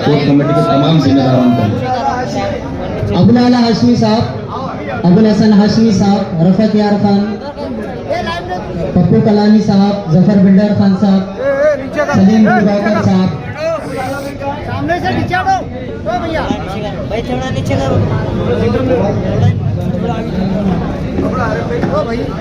Core committee के तमाम जिम्मेदारों को, अबुल आला हाशमी साहब, अबुल हसन हाशमी साहब, रफत यार खान, पप्पू कलानी साहब, जफर बिल्डर खान साहब, सलीम बुरगावकर साहब, सामने से नीचे आओ भैया, भाई थोड़ा नीचे करो।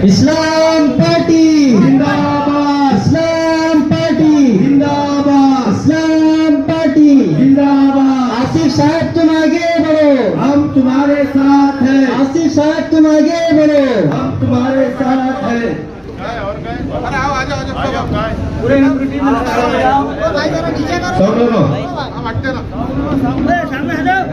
इस्लाम पार्टी जिंदाबाद, इस्लाम पार्टी जिंदाबाद, इस्लाम पार्टी जिंदाबाद। आसिफ साहब तुम आगे बढ़ो, हम तुम्हारे साथ हैं, आसिफ साहब तुम आगे बढ़ो, हम तुम्हारे साथ हैं। अरे आओ आ जाओ पूरे भाई जरा नीचे करो, सब लोगों हम हटते ना सामने आ जाओ।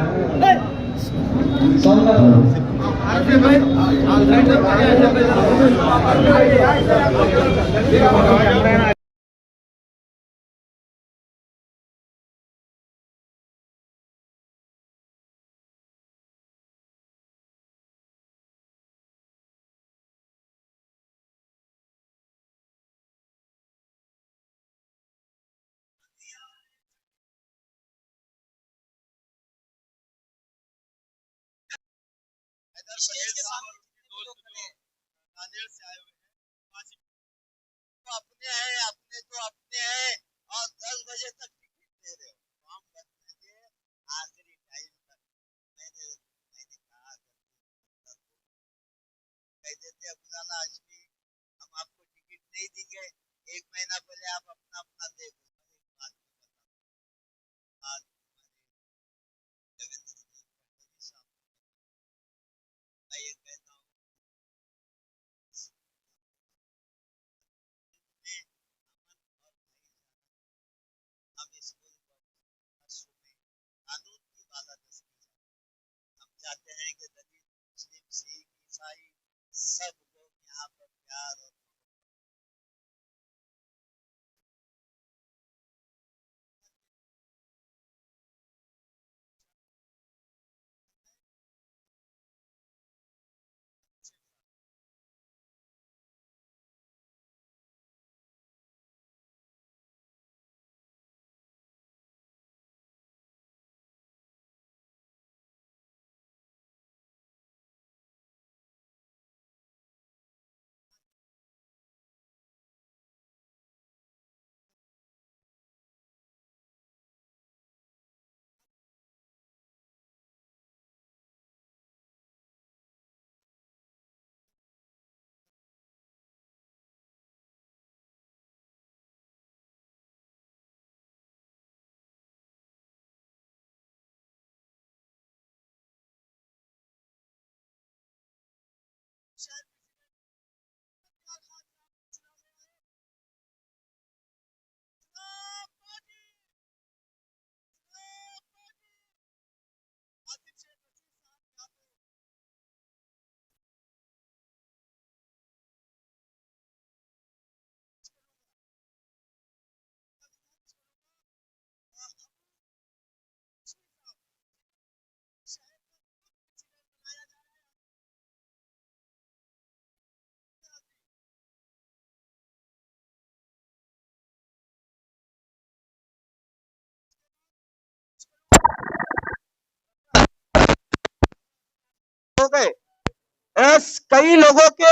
अपने हैं, अपने तो अपने हैं और 10 बजे तक टिकट दे रहे हो, हम बदले आखिरी टाइम तक। मैंने कहा कह देते अब्दुल्ला आजमी हम आपको टिकट नहीं देंगे, 1 महीना पहले आप अपना अपना देखो। बात आज देवेंद्र जी फडणवीस साहब मैं ये कहता हूँ हम इसको कानून की बालादस्ती, हम चाहते हैं कि दलित मुस्लिम सिख ईसाई सब लोग यहाँ पर प्यार और हो गए। कई लोगों के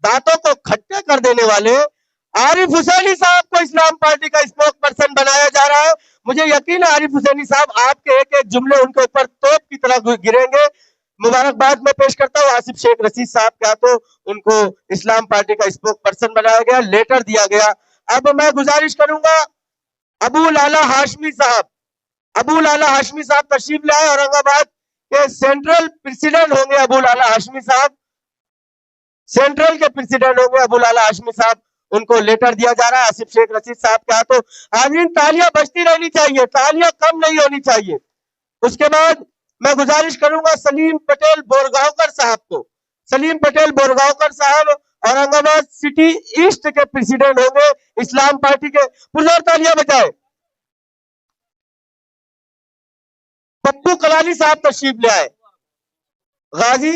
दांतों को खट्टे कर देने वाले आरिफ हुसैनी साहब को इस्लाम पार्टी का स्पोक पर्सन बनाया जा रहा है। मुझे यकीन है आरिफ हुसैनी साहब आपके एक एक जुमले उनके ऊपर तोप की तरह गिरेंगे। मुबारकबाद मैं पेश करता हूँ आसिफ शेख रशीद साहब क्या तो उनको इस्लाम पार्टी का स्पोक पर्सन बनाया गया, लेटर दिया गया। अब मैं गुजारिश करूंगा अबू लाला हाशमी साहब, अबू लाला हाशमी साहब तशरीफ लाए। औरंगाबाद के सेंट्रल प्रेसिडेंट होंगे अबू लाला हाशमी साहब, सेंट्रल के प्रेसिडेंट होंगे अबू लाला हाशमी साहब। उनको लेटर दिया जा रहा है आसिफ शेख रशीद साहब का। तो आमीन, तालियां बजती रहनी चाहिए, तालियां कम नहीं होनी चाहिए। उसके बाद मैं गुजारिश करूंगा सलीम पटेल बोरगांवकर साहब को, सलीम पटेल बोरगांवकर साहब औरंगाबाद सिटी ईस्ट के प्रेसिडेंट होंगे इस्लाम पार्टी के। पुरजोर तालियां बजाए। पप्पू कलानी साहब तशरीफ ले आए। गाजी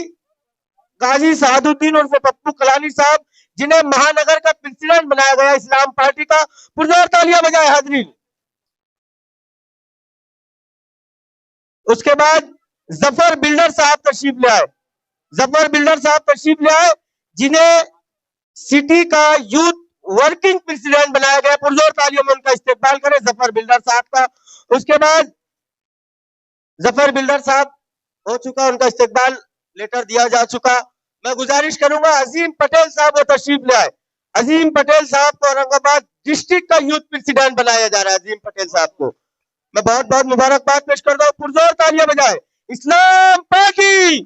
गाजी सादुद्दीन उर्फ पप्पू कलानी साहब, जिन्हें महानगर का प्रेसिडेंट बनाया गया इस्लाम पार्टी का। पुरजोर तालियां बजाए हाजरीन। उसके बाद जफर बिल्डर साहब तशरीफ ले आए। जफर बिल्डर साहब तशरीफ ले आए, जिन्हें सिटी का यूथ वर्किंग प्रेसिडेंट बनाया गया। पुरजोर तालियों में उनका इस्तेकबाल करें जफर बिल्डर साहब का। उसके बाद जफर बिल्डर साहब हो चुका, उनका इस्तेकबाल लेटर दिया जा चुका। मैं गुजारिश करूंगा अजीम पटेल साहब वो तशरीफ ले आए। अजीम पटेल साहब को औरंगाबाद डिस्ट्रिक्ट का यूथ प्रेसिडेंट बनाया जा रहा है। अजीम पटेल साहब को मैं बहुत बहुत मुबारकबाद पेश करता हूँ। पुरजोर तालियां बजाए इस्लाम पार्टी।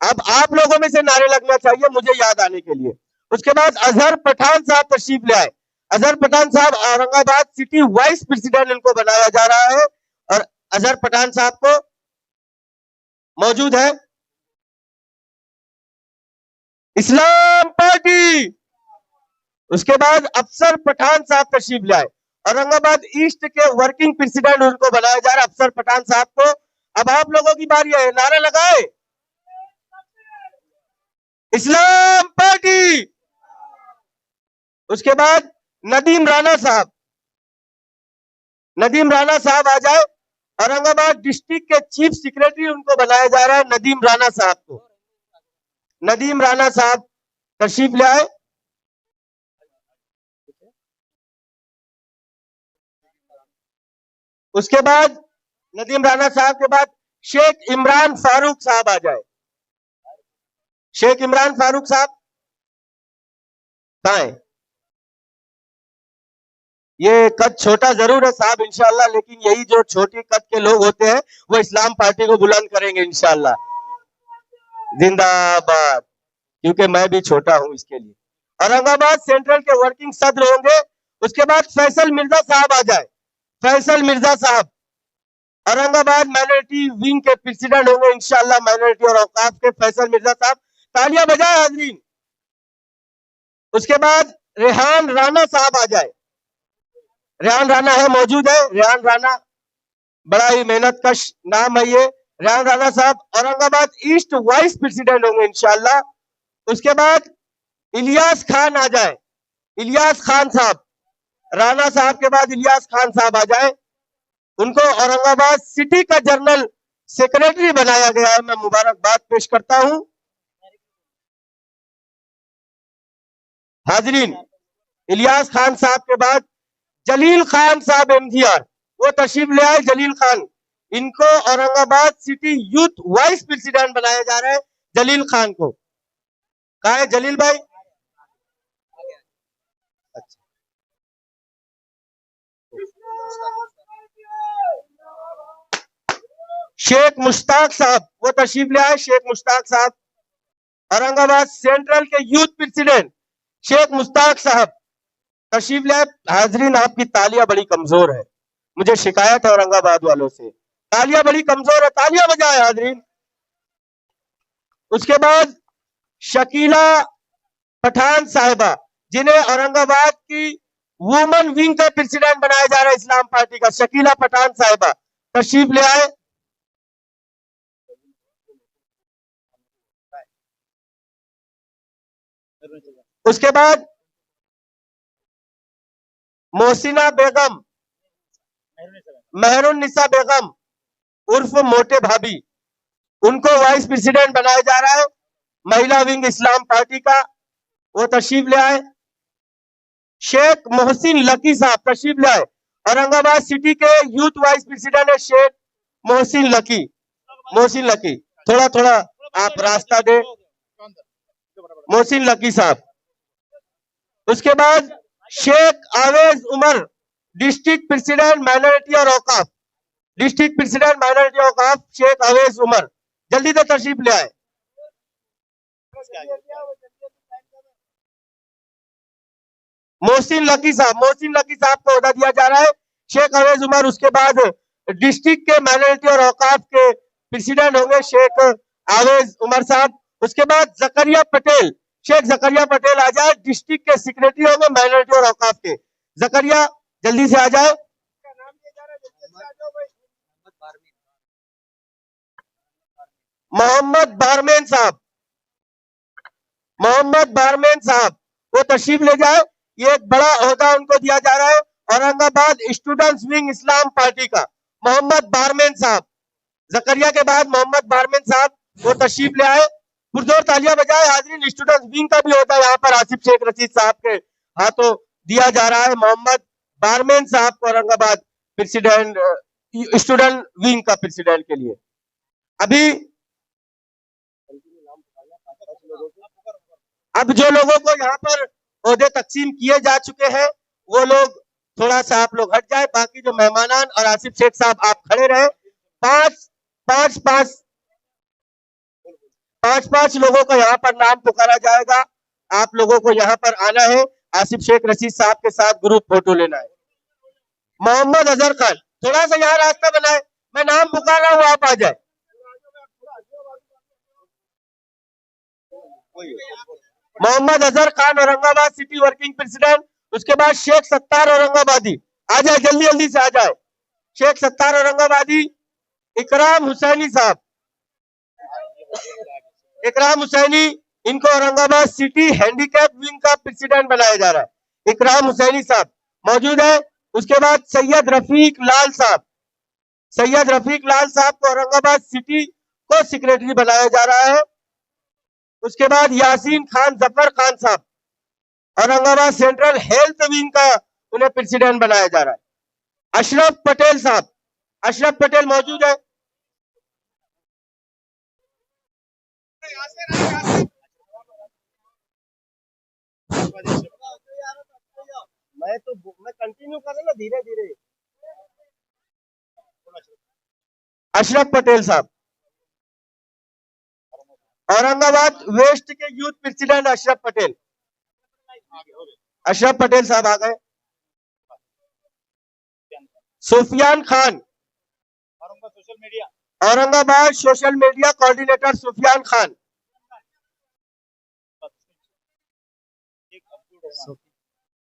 अब आप लोगों में से नारे लगना चाहिए मुझे याद आने के लिए। उसके बाद अजहर पठान साहब तशरीफ ले आए। अजहर पठान साहब औरंगाबाद सिटी वाइस प्रेसिडेंट इनको बनाया जा रहा है और अजहर पठान साहब को मौजूद है इस्लाम पार्टी। उसके बाद अफसर पठान साहब तशरीफ ले आए। औरंगाबाद ईस्ट के वर्किंग प्रेसिडेंट उनको बनाया जा रहा है अफसर पठान साहब को। अब आप लोगों की बारी है, नारा लगाए इस्लाम पार्टी। उसके बाद नदीम राणा साहब, नदीम राणा साहब आ जाए। औरंगाबाद डिस्ट्रिक्ट के चीफ सेक्रेटरी उनको बनाया जा रहा है नदीम राणा साहब को। नदीम राणा साहब तशरीफ ले आए। उसके बाद नदीम राणा साहब के बाद शेख इमरान फारूक साहब आ जाए। शेख इमरान फारूक साहब कहाँ है? ये कद छोटा जरूर है साहब इंशाल्लाह, लेकिन यही जो छोटी कद के लोग होते हैं वो इस्लाम पार्टी को बुलंद करेंगे इंशाल्लाह। जिंदाबाद, क्योंकि मैं भी छोटा हूं इसके लिए। औरंगाबाद सेंट्रल के वर्किंग सदर होंगे। उसके बाद फैसल मिर्जा साहब आ जाए। फैसल मिर्जा साहब औरंगाबाद माइनॉरिटी विंग के प्रेसिडेंट होंगे इंशाल्लाह, माइनॉरिटी और औकाफ के फैसल मिर्जा साहब। तालियां बजाए हाजरीन। उसके बाद रेहान राणा साहब आ जाए। रेहान राणा है, मौजूद है। रेहान राणा बड़ा ही मेहनत कश नाम है ये। रेहान राणा साहब औरंगाबाद ईस्ट वाइस प्रेसिडेंट होंगे इंशाल्लाह। उसके बाद इलियास खान आ जाए। इलियास खान साहब, राणा साहब के बाद इलियास खान साहब आ जाए। उनको औरंगाबाद सिटी का जनरल सेक्रेटरी बनाया गया है। मैं मुबारकबाद पेश करता हूं हाजरीन। इलियास खान साहब के बाद जलील खान साहब एमजीआर वो तशरीफ ले आए। जलील खान, इनको Aurangabad city youth vice president बनाया जा रहा है। जलील खान को कहा है जलील भाई? अच्छा, शेख मुश्ताक साहब वो तशरीफ ले आए। शेख मुश्ताक साहब औरंगाबाद सेंट्रल के यूथ प्रेसिडेंट शेख मुश्ताक साहब तशरीफ ले आए। हाजरीन, आपकी तालियां बड़ी कमजोर है, मुझे शिकायत है औरंगाबाद वालों से, तालियां बड़ी कमजोर है, तालियां बजाए हाजरीन। उसके बाद शकीला पठान साहिबा, जिन्हें औरंगाबाद की वुमेन विंग का प्रेसिडेंट बनाया जा रहा है इस्लाम पार्टी का, शकीला पठान साहिबा तशरीफ ले आए। उसके बाद मोहसिना बेगम, मेहरुन्निसा बेगम उर्फ मोटे भाभी, उनको वाइस प्रेसिडेंट बनाया जा रहा है महिला विंग इस्लाम पार्टी का, वो तशरीफ ले आए। शेख मोहसिन लकी साहब तशरीफ ले आए। औरंगाबाद सिटी के यूथ वाइस प्रेसिडेंट है शेख मोहसिन लकी। मोहसिन लकी, थोड़ा थोड़ा आप रास्ता दे, मोहसिन लकी साहब। उसके बाद शेख आवेज उमर, डिस्ट्रिक्ट प्रेसिडेंट माइनॉरिटी और औकाफ, डिस्ट्रिक्ट प्रेसिडेंट माइनॉरिटी और औकाफ शेख आवेज उमर, जल्दी से तशरीफ ले आए। मोहसिन लकी साहब, मोहसिन लकी साहब को ओहदा दिया जा रहा है शेख आवेज उमर। उसके बाद डिस्ट्रिक्ट के माइनॉरिटी और औकाफ के प्रेसिडेंट होंगे शेख आवेज उमर साहब। उसके बाद जकरिया पटेल, शेख जकरिया पटेल आ जाए, डिस्ट्रिक्ट के सेक्रेटरी होंगे माइनॉरिटी और औकाफ के। जकरिया जल्दी से आ जाए। मोहम्मद बारमेन साहब, मोहम्मद बारमेन साहब वो तशरीफ ले जाए। ये एक बड़ा ओहदा उनको दिया जा रहा है औरंगाबाद स्टूडेंट्स विंग इस्लाम पार्टी का, मोहम्मद बारमेन साहब जकरिया के बाद मोहम्मद बारमेन साहब वो तशरीफ ले आए। पुरजोर तालियां बजाए। हाजिरीन, स्टूडेंट विंग का भी होता है यहाँ पर आसिफ शेख रशीद साहब के हाथों दिया जा रहा है मोहम्मद बारमेन साहब को औरंगाबाद प्रेसिडेंट स्टूडेंट विंग का प्रेसिडेंट के लिए। अभी अब जो लोगों को यहाँ पर ओहदे तकसीम किए जा चुके हैं वो लोग थोड़ा सा आप लोग हट जाए। बाकी जो मेहमानान और आसिफ शेख साहब आप खड़े रहे। पांच लोगों को यहाँ पर नाम पुकारा जाएगा। आप लोगों को यहाँ पर आना है, आसिफ शेख रशीद साहब के साथ ग्रुप फोटो लेना है। मोहम्मद अजहर खान, थोड़ा सा यहाँ रास्ता बनाए, मैं नाम पुकार रहा हूँ, आप आ जाए। Mohammad Azhar Khan Aurangabad city working president. उसके बाद शेख सत्तार औरंगाबादी, आ जाए, जल्दी जल्दी से आ जाए। शेख सत्तार औरंगाबादी। इकराम हुसैनी साहब, इकराम हुसैनी, इनको औरंगाबाद सिटी हैंडीकैप विंग का प्रेसिडेंट बनाया जा रहा है। इकराम हुसैनी साहब मौजूद है। उसके बाद सैयद रफीक लाल साहब, सैयद रफीक लाल साहब को औरंगाबाद सिटी को सेक्रेटरी बनाया जा रहा है। उसके बाद यासीन खान जफर खान साहब, औरंगाबाद सेंट्रल हेल्थ विंग का उन्हें प्रेसिडेंट बनाया जा रहा है। अशरफ पटेल साहब, अशरफ पटेल मौजूद है। मैं कंटिन्यू कर रहा ना, धीरे धीरे। अशरफ पटेल साहब औरंगाबाद वेस्ट के यूथ प्रेसिडेंट अशरफ पटेल। अशरफ पटेल साहब आ गए। Sufiyan Khan, Aurangabad social media coordinator Sufiyan Khan.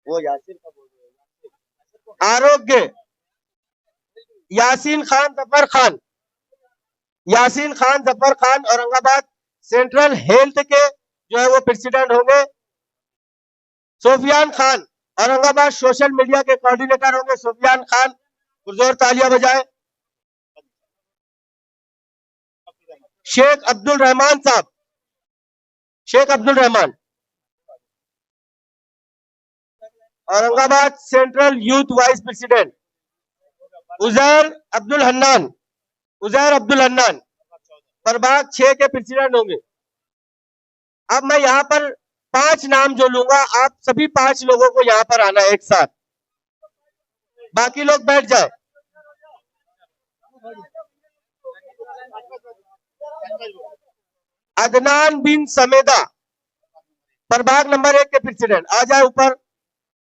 वो यासीन का बोल रहे हैं। आरोग्य, यासीन खान जफर खान, यासीन खान जफर खान औरंगाबाद सेंट्रल हेल्थ के जो है वो प्रेसिडेंट होंगे। सुफियान खान औरंगाबाद सोशल मीडिया के कोऑर्डिनेटर होंगे। सुफियान खान, पुरजोर तालियां बजाएं। शेख अब्दुल रहमान साहब, Sheikh Abdul Rahman Aurangabad central youth vice president. Uzair Abdul Hannan, Uzair Abdul Hannan प्रभाग 6 के प्रेसिडेंट होंगे। अब मैं यहाँ पर 5 नाम जो लूंगा, आप सभी 5 लोगों को यहाँ पर आना है एक साथ। बाकी लोग बैठ जाए। अदनान बिन समेदा प्रभाग नंबर 1 के प्रेसिडेंट, आ जाए ऊपर।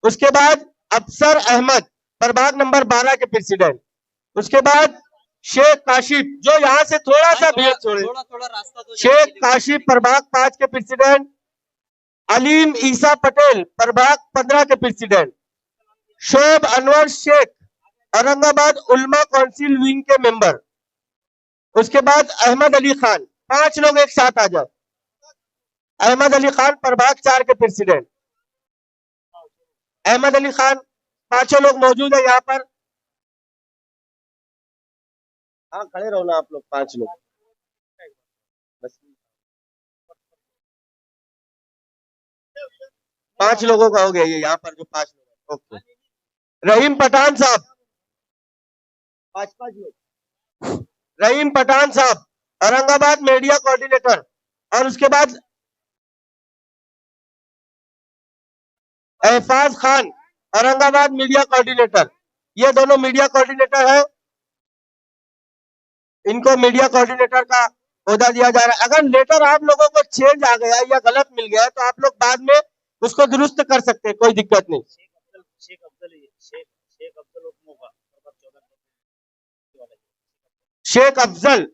उसके बाद अफसर अहमद प्रभाग नंबर 12 के प्रेसिडेंट। उसके बाद शेख काशिफ, जो यहाँ से थोड़ा सा भीड़ छोड़े, थोड़ा रास्ता तो शेख काशिफ प्रभाग 5 के प्रेसिडेंट। अलीम ईसा पटेल प्रभाग 15 के president. Shoaib Anwar Shaikh Aurangabad Ulama council wing के मेंबर। उसके बाद अहमद अली खान, 5 लोग एक साथ आ जाए। अहमद अली खान प्रभाग 4 के प्रेसिडेंट। अहमद अली खान, 5 लोग मौजूद है यहाँ पर। हाँ, खड़े रहो ना आप लोग, 5 लोग बस। 5 लोगों का हो गया ये यहाँ पर जो 5 लोग। ओके। रहीम पठान साहब, 5 लोग। रहीम पठान साहब औरंगाबाद मीडिया कोऑर्डिनेटर। और उसके बाद एहफाज खान औरंगाबाद मीडिया कोऑर्डिनेटर। ये दोनों मीडिया कोऑर्डिनेटर है, इनको मीडिया कोऑर्डिनेटर का ओहदा दिया जा रहा है। अगर लेटर आप लोगों को चेंज आ गया या गलत मिल गया तो आप लोग बाद में उसको दुरुस्त कर सकते हैं, कोई दिक्कत नहीं। शेख अफजल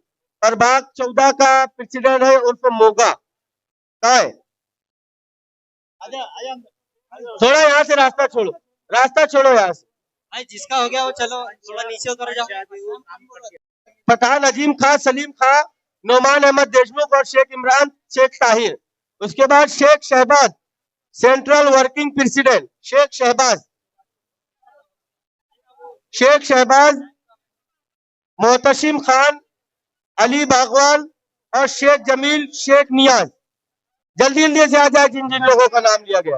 प्रभाग 14 का प्रेसिडेंट है, उर्फ मोगा का है। थोड़ा यहाँ से रास्ता छोड़ो, रास्ता छोड़ो यहाँ से। भाई जिसका हो गया वो चलो थोड़ा नीचे उतर जाओ। पठान अजीम खां, सलीम खां, नोमान अहमद देशमुख और शेख इमरान शेख ताहिर। उसके बाद Sheikh Shahbaz central working president. Sheikh Shahbaz, Sheikh Shahbaz, Mohtashim Khan Ali Bagwan और शेख जमील शेख नियाज। जल्दी जल्दी से आ जाए जिन जिन लोगों का नाम लिया गया।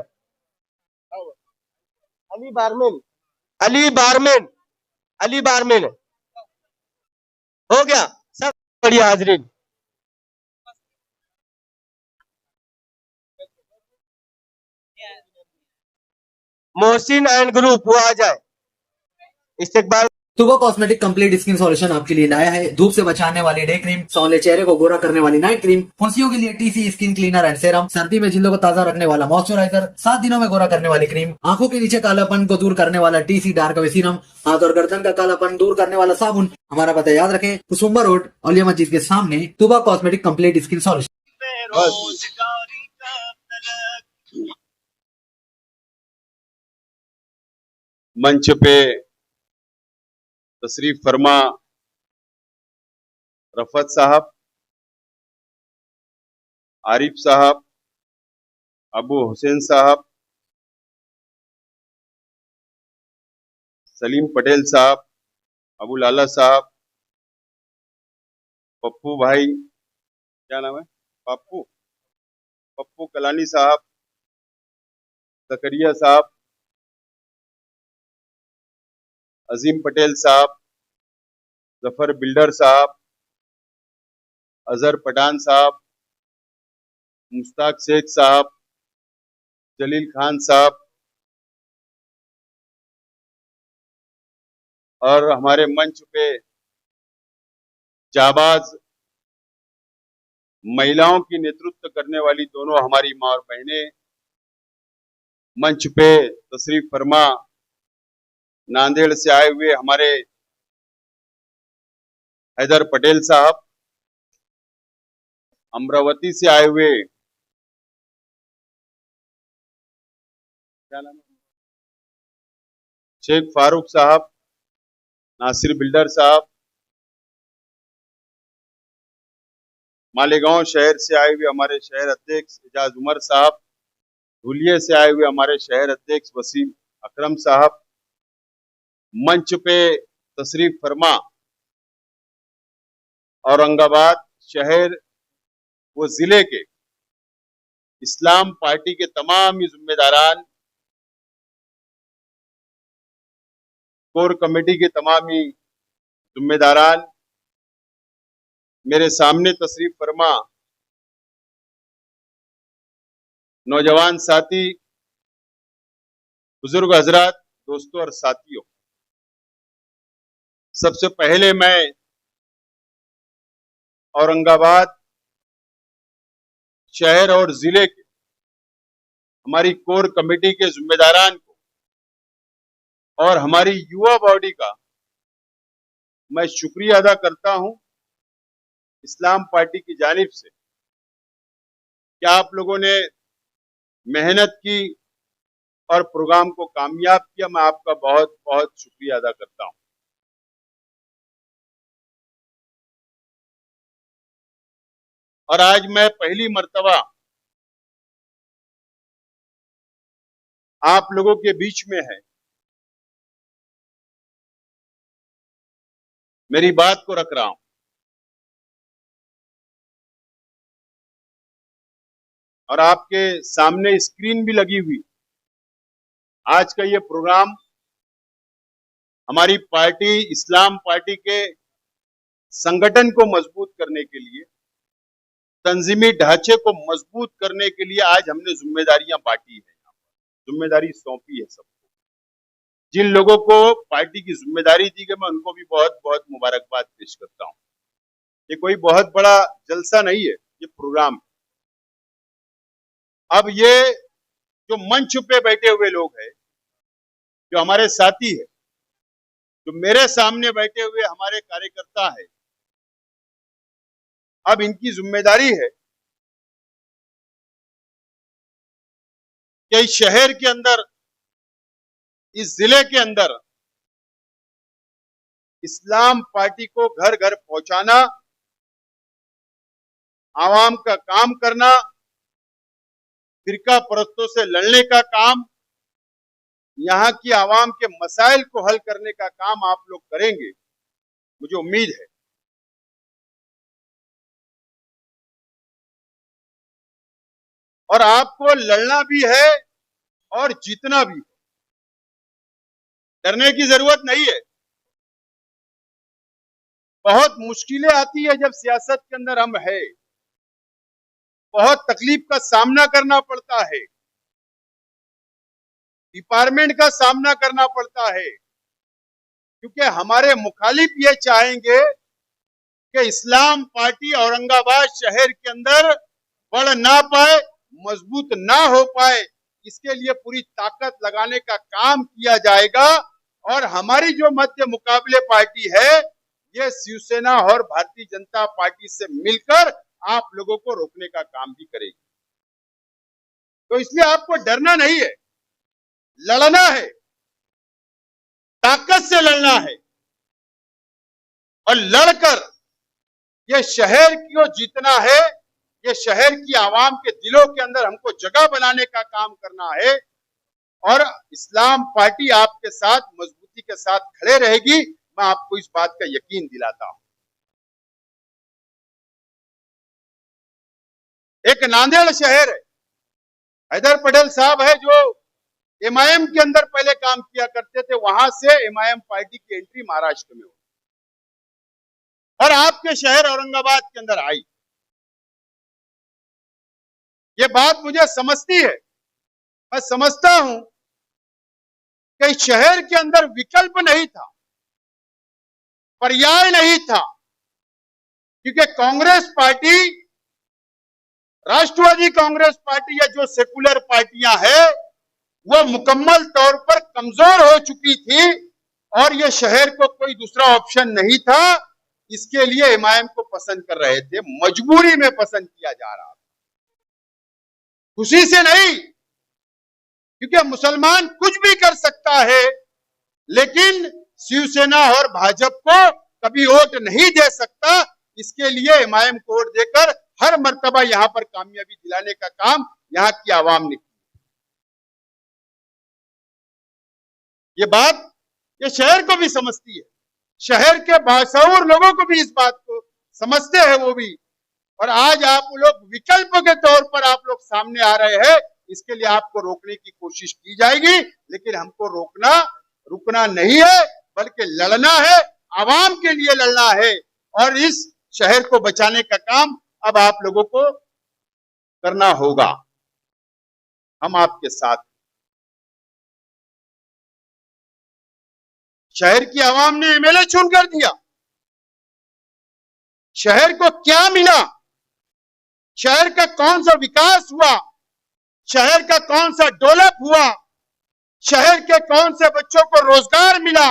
अली बारमेन, अली बारमेन, अली बारमेन हो गया सब। बढ़िया हाजरीन। मोहसिन एंड ग्रुप वो आ जाए। इस्तेकबाल। तुबा कॉस्मेटिक कंप्लीट स्किन सॉल्यूशन आपके लिए लाया है धूप से बचाने वाली डे क्रीम, सौंले चेहरे को गोरा करने वाली नाइट क्रीम, फुंसियों के लिए TC skin cleaner and serum, सर्दी में जिल्दों को ताजा रखने वाला मॉइस्चराइजर, 7 दिनों में गोरा करने वाली क्रीम, आंखों के नीचे कालापन को दूर करने वाला टीसी डार्क वे सीरम, हाथ और गर्दन का कालापन दूर करने वाला साबुन। हमारा पता याद रखें, कुसुम्बा रोड औलिया मस्जिद के सामने, तुबा कॉस्मेटिक कंप्लीट स्किन सॉल्यूशन। मंच पे तशरीफ फरमा रफत साहब, आरिफ साहब, अबू हुसैन साहब, सलीम पटेल साहब, अबू लाला साहब, पप्पू भाई, क्या नाम है, पप्पू पप्पू कलानी साहब, जकरिया साहब, अजीम पटेल साहब, जफर बिल्डर साहब, अजहर पठान साहब, मुश्ताक शेख साहब, जलील खान साहब और हमारे मंच पे जाबाज महिलाओं की नेतृत्व करने वाली दोनों हमारी माँ और बहनें, मंच पे तशरीफ फरमा नांदेड़ से आए हुए हमारे हैदर पटेल साहब, अमरावती से आए हुए क्या नाम है, शेख फारूक साहब, नासिर बिल्डर साहब, मालेगांव शहर से आए हुए हमारे शहर अध्यक्ष एजाज उमर साहब, धुलिये से आए हुए हमारे शहर अध्यक्ष वसीम अकरम साहब, मंच पे तशरीफ फरमा औरंगाबाद शहर व जिले के इस्लाम पार्टी के तमाम ही जिम्मेदारान, कोर कमेटी के तमाम ही जिम्मेदारान, मेरे सामने तशरीफ फरमा नौजवान साथी, बुजुर्ग हजरात, दोस्तों और साथियों, सबसे पहले मैं औरंगाबाद शहर और जिले के हमारी कोर कमेटी के जिम्मेदारान को और हमारी युवा बॉडी का मैं शुक्रिया अदा करता हूं इस्लाम पार्टी की जानिब से कि आप लोगों ने मेहनत की और प्रोग्राम को कामयाब किया। मैं आपका बहुत बहुत शुक्रिया अदा करता हूं। और आज मैं पहली मर्तबा आप लोगों के बीच में है, मेरी बात को रख रहा हूं और आपके सामने स्क्रीन भी लगी हुई। आज का ये प्रोग्राम हमारी पार्टी इस्लाम पार्टी के संगठन को मजबूत करने के लिए, तंजीमी ढांचे को मजबूत करने के लिए आज हमने जिम्मेदारियां बांटी है, जिम्मेदारी सौंपी है सबको। जिन लोगों को पार्टी की जिम्मेदारी दी गई मैं उनको भी बहुत बहुत मुबारकबाद पेश करता हूं। ये कोई बहुत बड़ा जलसा नहीं है, ये प्रोग्राम है। अब ये जो मंच पे बैठे हुए लोग हैं, जो हमारे साथी है, जो मेरे सामने बैठे हुए हमारे कार्यकर्ता है, अब इनकी जिम्मेदारी है कि इस शहर के अंदर, इस जिले के अंदर इस्लाम पार्टी को घर घर पहुंचाना, आवाम का काम करना, फिरका परस्तों से लड़ने का काम, यहाँ की आवाम के मसाइल को हल करने का काम आप लोग करेंगे, मुझे उम्मीद है। और आपको लड़ना भी है और जीतना भी है। डरने की जरूरत नहीं है। बहुत मुश्किलें आती है जब सियासत के अंदर हम है, बहुत तकलीफ का सामना करना पड़ता है, डिपार्टमेंट का सामना करना पड़ता है, क्योंकि हमारे मुखालिफ ये चाहेंगे कि इस्लाम पार्टी औरंगाबाद शहर के अंदर बढ़ ना पाए, मजबूत ना हो पाए। इसके लिए पूरी ताकत लगाने का काम किया जाएगा। और हमारी जो मध्य मुकाबले पार्टी है, ये शिवसेना और भारतीय जनता पार्टी से मिलकर आप लोगों को रोकने का काम भी करेगी। तो इसलिए आपको डरना नहीं है, लड़ना है, ताकत से लड़ना है और लड़कर ये शहर को जीतना है। ये शहर की आवाम के दिलों के अंदर हमको जगह बनाने का काम करना है और इस्लाम पार्टी आपके साथ मजबूती के साथ खड़े रहेगी। मैं आपको इस बात का यकीन दिलाता हूं। एक नांदेड़ शहर है, हैदर पटेल साहब है जो एमआईएम के अंदर पहले काम किया करते थे, वहां से एमआईएम पार्टी की एंट्री महाराष्ट्र में हुई और आपके शहर औरंगाबाद के अंदर आई। ये बात मुझे समझती है, मैं समझता हूं कि शहर के अंदर विकल्प नहीं था, पर्याय नहीं था, क्योंकि कांग्रेस पार्टी, राष्ट्रवादी कांग्रेस पार्टी या जो सेकुलर पार्टियां हैं वो मुकम्मल तौर पर कमजोर हो चुकी थी और ये शहर को कोई दूसरा ऑप्शन नहीं था। इसके लिए एमआईएम को पसंद कर रहे थे, मजबूरी में पसंद किया जा रहा था, खुशी से नहीं, क्योंकि मुसलमान कुछ भी कर सकता है लेकिन शिवसेना और भाजपा को कभी वोट नहीं दे सकता। इसके लिए एमआईएम को वोट देकर हर मर्तबा यहां पर कामयाबी दिलाने का काम यहां की आवाम ने किया। ये बात ये शहर को भी समझती है, शहर के बाशऊर लोगों को भी इस बात को समझते हैं वो भी। और आज आप लोग विकल्प के तौर पर आप लोग सामने आ रहे हैं, इसके लिए आपको रोकने की कोशिश की जाएगी, लेकिन हमको रुकना नहीं है, बल्कि लड़ना है, आवाम के लिए लड़ना है और इस शहर को बचाने का काम अब आप लोगों को करना होगा। हम आपके साथ। शहर की आवाम ने एमएलए चुन कर दिया, शहर को क्या मिला, शहर का कौन सा विकास हुआ, शहर का कौन सा डेवलप हुआ, शहर के कौन से बच्चों को रोजगार मिला,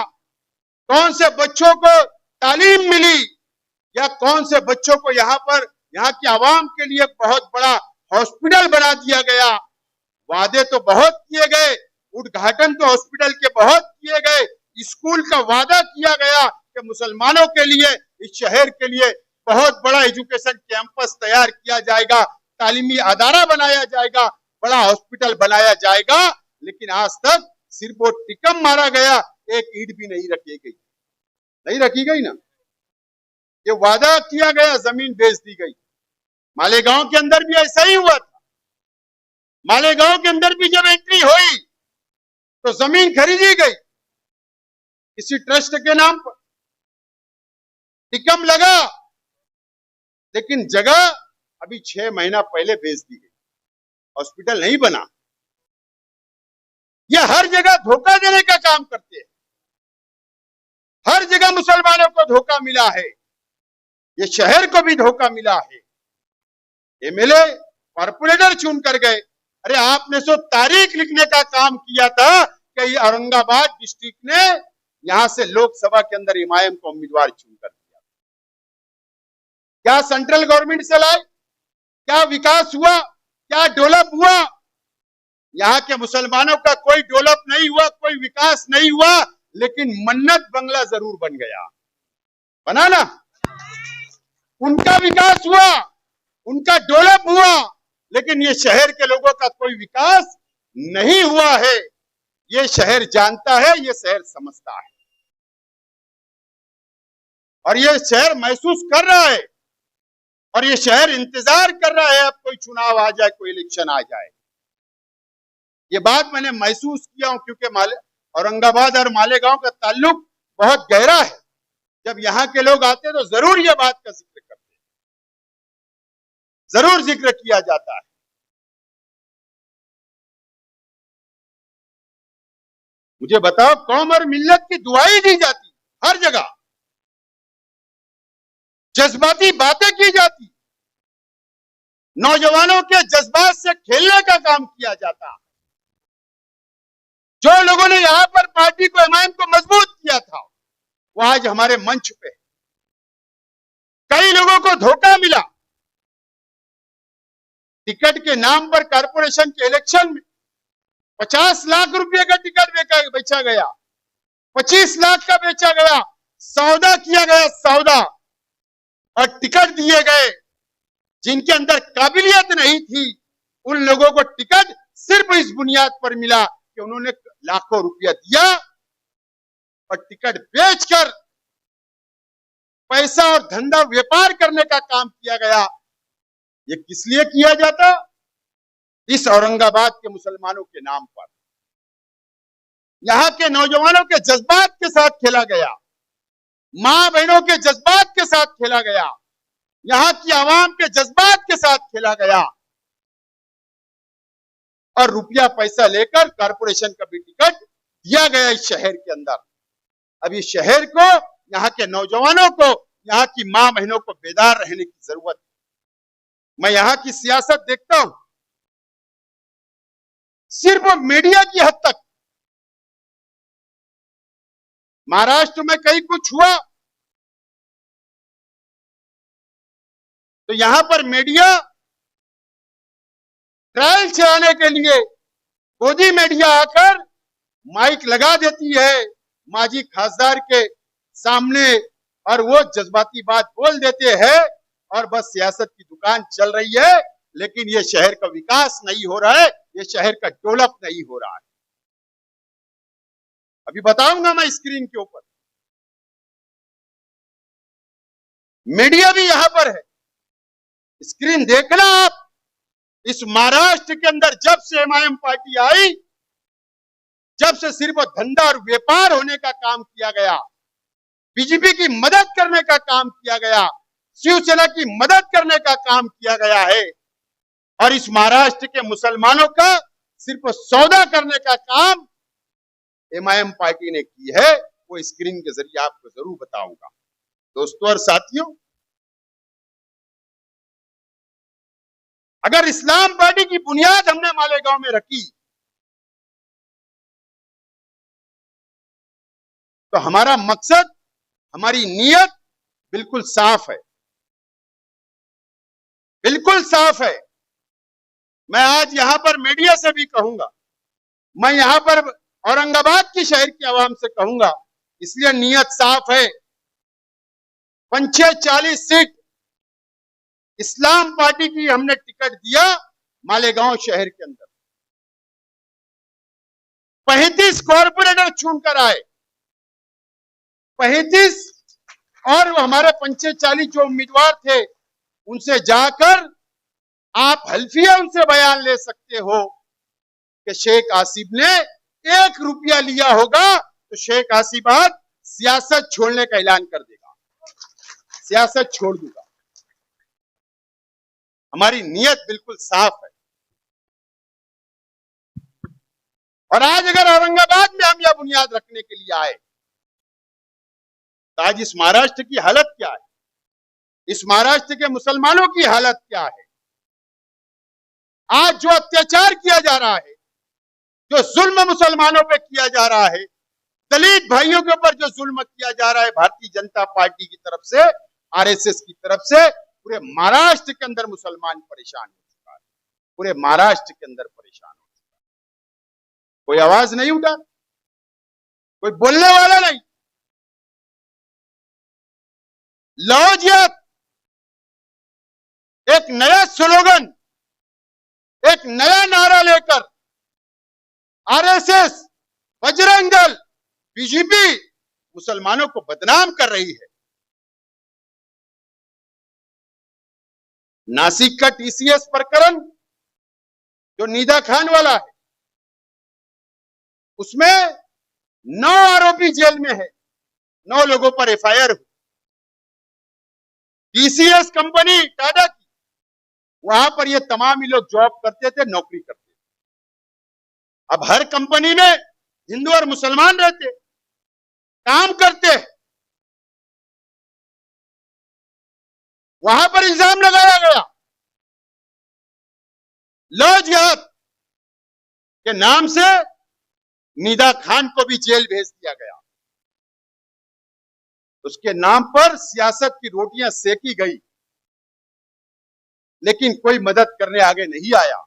कौन से बच्चों को तालीम मिली, या कौन से बच्चों को यहाँ की आवाम के लिए बहुत बड़ा हॉस्पिटल बना दिया गया। वादे तो बहुत किए गए, उद्घाटन तो हॉस्पिटल के बहुत किए गए, स्कूल का वादा किया गया कि मुसलमानों के लिए, इस शहर के लिए बहुत बड़ा एजुकेशन कैंपस तैयार किया जाएगा, तालीमी अदारा बनाया जाएगा, बड़ा हॉस्पिटल बनाया जाएगा, लेकिन आज तक सिर्फ वो टिकम मारा गया, एक ईंट भी नहीं रखी गई ना। ये वादा किया गया, जमीन बेच दी गई। मालेगांव के अंदर भी ऐसा ही हुआ था। मालेगांव के अंदर भी जब एंट्री हुई तो जमीन खरीदी गई किसी ट्रस्ट के नाम पर, टिकम लगा, लेकिन जगह अभी 6 महीना पहले बेच दी गई, हॉस्पिटल नहीं बना। ये हर जगह धोखा देने का काम करते हैं, हर जगह मुसलमानों को धोखा मिला है, ये शहर को भी धोखा मिला है। एमएलए कॉर्पोरेटर चुन कर गए। अरे आपने सो तारीख लिखने का काम किया था कि औरंगाबाद डिस्ट्रिक्ट ने यहां से लोकसभा के अंदर एमआईएम को उम्मीदवार चुन कर दिया। क्या सेंट्रल गवर्नमेंट से लाए, क्या विकास हुआ, क्या डेवलप हुआ? यहाँ के मुसलमानों का कोई डेवलप नहीं हुआ, कोई विकास नहीं हुआ, लेकिन मन्नत बंगला जरूर बन गया, बना ना। उनका विकास हुआ, उनका डेवलप हुआ, लेकिन ये शहर के लोगों का कोई विकास नहीं हुआ है। ये शहर जानता है, ये शहर समझता है और ये शहर महसूस कर रहा है और ये शहर इंतजार कर रहा है अब कोई चुनाव आ जाए, कोई इलेक्शन आ जाए। ये बात मैंने महसूस किया हूं, क्योंकि औरंगाबाद और मालेगांव का ताल्लुक बहुत गहरा है। जब यहाँ के लोग आते हैं तो जरूर ये बात का जिक्र करते हैं, जरूर जिक्र किया जाता है। मुझे बताओ, कौम और मिल्लत की दुआई दी जाती हर जगह, जज्बाती बातें की जाती, नौजवानों के जज्बात से खेलने का काम किया जाता। जो लोगों ने यहां पर पार्टी को, इमाम को मजबूत किया था, वो आज हमारे मंच पे। कई लोगों को धोखा मिला, टिकट के नाम पर कारपोरेशन के इलेक्शन में 50 लाख रुपए का टिकट बेचा गया, 25 लाख का बेचा गया, सौदा किया गया, सौदा, और टिकट दिए गए जिनके अंदर काबिलियत नहीं थी। उन लोगों को टिकट सिर्फ इस बुनियाद पर मिला कि उन्होंने लाखों रुपया दिया और टिकट बेचकर पैसा और धंधा व्यापार करने का काम किया गया। ये किस लिए किया जाता? इस औरंगाबाद के मुसलमानों के नाम पर। यहां के नौजवानों के जज्बात के साथ खेला गया, मां बहनों के जज्बात के साथ खेला गया, यहां की आवाम के जज्बात के साथ खेला गया, और रुपया पैसा लेकर कारपोरेशन का भी टिकट दिया गया इस शहर के अंदर। अब इस शहर को, यहाँ के नौजवानों को, यहाँ की मां बहनों को बेदार रहने की जरूरत है। मैं यहाँ की सियासत देखता हूं, सिर्फ मीडिया की हद तक। महाराष्ट्र में कहीं कुछ हुआ तो यहां पर मीडिया ट्रायल चलाने के लिए गोदी मीडिया आकर माइक लगा देती है माजी खासदार के सामने, और वो जज्बाती बात बोल देते हैं और बस सियासत की दुकान चल रही है। लेकिन ये शहर का विकास नहीं हो रहा है, ये शहर का डेवलप नहीं हो रहा है। अभी बताऊंगा मैं स्क्रीन के ऊपर। मीडिया भी यहां पर है, स्क्रीन देखना आप। इस महाराष्ट्र के अंदर जब से एमआईएम पार्टी आई, जब से सिर्फ धंधा और व्यापार होने का काम किया गया, बीजेपी की मदद करने का काम किया गया, शिवसेना की मदद करने का काम किया गया है, और इस महाराष्ट्र के मुसलमानों का सिर्फ सौदा करने का काम एमआईएम पार्टी ने की है। वो स्क्रीन के जरिए आपको जरूर बताऊंगा। दोस्तों और साथियों, अगर इस्लाम पार्टी की बुनियाद हमने मालेगांव में रखी तो हमारा मकसद, हमारी नीयत बिल्कुल साफ है, बिल्कुल साफ है। मैं आज यहां पर मीडिया से भी कहूंगा, मैं यहां पर औरंगाबाद की शहर की आवाम से कहूंगा, इसलिए नीयत साफ है। 45 सीट इस्लाम पार्टी की हमने टिकट दिया मालेगांव शहर के अंदर। 35 कॉर्पोरेटर चुनकर आए, 35, और हमारे 45 जो उम्मीदवार थे उनसे जाकर आप हल्फिया उनसे बयान ले सकते हो कि शेख आसिफ ने 1 रुपया लिया होगा तो शेख आसिफ आज सियासत छोड़ने का ऐलान कर देगा, सियासत छोड़ दूंगा। हमारी नीयत बिल्कुल साफ है। और आज अगर औरंगाबाद में हम यह बुनियाद रखने के लिए आए तो आज इस महाराष्ट्र की हालत क्या है, इस महाराष्ट्र के मुसलमानों की हालत क्या है। आज जो अत्याचार किया जा रहा है, जो जुल्म मुसलमानों पे किया जा रहा है, दलित भाइयों के ऊपर जो जुल्म किया जा रहा है भारतीय जनता पार्टी की तरफ से, आरएसएस की तरफ से, पूरे महाराष्ट्र के अंदर मुसलमान परेशान हो चुका है, पूरे महाराष्ट्र के अंदर परेशान हो चुका है। कोई आवाज नहीं उठा, कोई बोलने वाला नहीं। लौजियत एक नया स्लोगन, एक नया नारा लेकर आरएसएस, बजरंग दल, बीजेपी मुसलमानों को बदनाम कर रही है। नासिक का टीसीएस प्रकरण जो निदा खान वाला है, उसमें 9 आरोपी जेल में है, 9 लोगों पर एफआईआर हुई। टीसीएस कंपनी टाटा की, वहां पर ये तमाम ही लोग जॉब करते थे, नौकरी करते थे। अब हर कंपनी में हिंदू और मुसलमान रहते, काम करते, वहां पर इल्जाम लगाया गया लव जिहाद के नाम से निदा खान को भी जेल भेज दिया गया। उसके नाम पर सियासत की रोटियां सेकी गई, लेकिन कोई मदद करने आगे नहीं आया।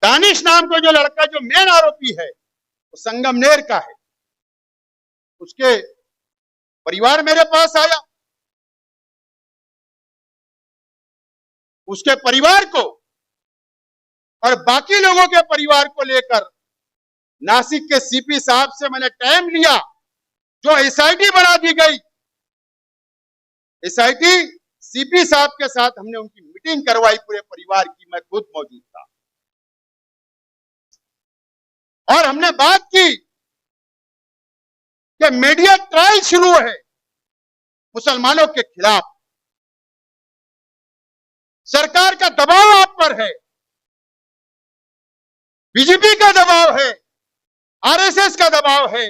दानिश नाम का जो लड़का जो मेन आरोपी है, वो संगमनेर का है। उसके परिवार मेरे पास आया, उसके परिवार को और बाकी लोगों के परिवार को लेकर नासिक के सीपी साहब से मैंने टाइम लिया, जो एसआईटी बना दी गई। एसआईटी सीपी साहब के साथ हमने उनकी मीटिंग करवाई, पूरे परिवार की, मैं खुद मौजूद था। और हमने बात की कि मीडिया ट्रायल शुरू है मुसलमानों के खिलाफ, सरकार का दबाव आप पर है, बीजेपी का दबाव है, आरएसएस का दबाव है,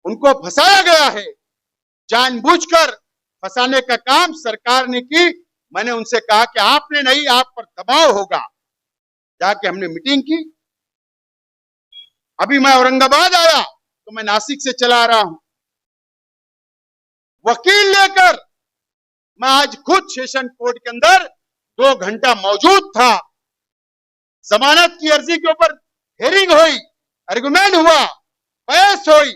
उनको फंसाया गया है। जानबूझकर फंसाने का काम सरकार ने की। मैंने उनसे कहा कि आपने नहीं, आप पर दबाव होगा। जाके हमने मीटिंग की। अभी मैं औरंगाबाद आया तो मैं नासिक से चला आ रहा हूं, वकील लेकर मैं आज खुद सेशन कोर्ट के अंदर 2 घंटा मौजूद था। जमानत की अर्जी के ऊपर हेयरिंग हुई, आर्गुमेंट हुआ, बहस हुई।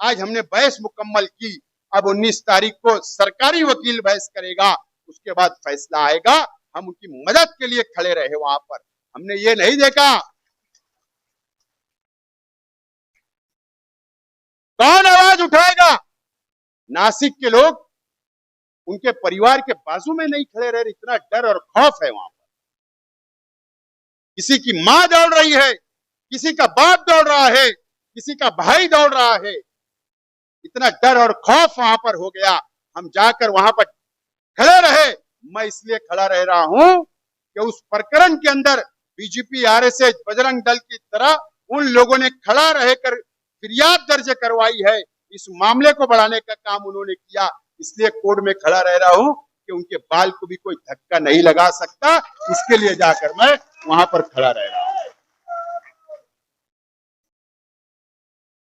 आज हमने बहस मुकम्मल की। अब 19 तारीख को सरकारी वकील बहस करेगा, उसके बाद फैसला आएगा। हम उनकी मदद के लिए खड़े रहे वहां पर। हमने ये नहीं देखा कौन आवाज उठाएगा। नासिक के लोग उनके परिवार के बाजू में नहीं खड़े रहे, इतना डर और खौफ है वहां पर। किसी की मां दौड़ रही है, किसी का बाप दौड़ रहा है, किसी का भाई दौड़ रहा है। इतना डर और खौफ वहां पर हो गया। हम जाकर वहां पर खड़े रहे। मैं इसलिए खड़ा रह रहा हूं कि उस प्रकरण के अंदर बीजेपी, आरएसएस, बजरंग दल की तरह उन लोगों ने खड़ा रहकर फिरियाद दर्ज करवाई है। इस मामले को बढ़ाने का काम उन्होंने किया, इसलिए कोर्ट में खड़ा रह रहा हूं कि उनके बाल को भी कोई धक्का नहीं लगा सकता। इसके लिए जाकर मैं वहां पर खड़ा रह रहा हूं।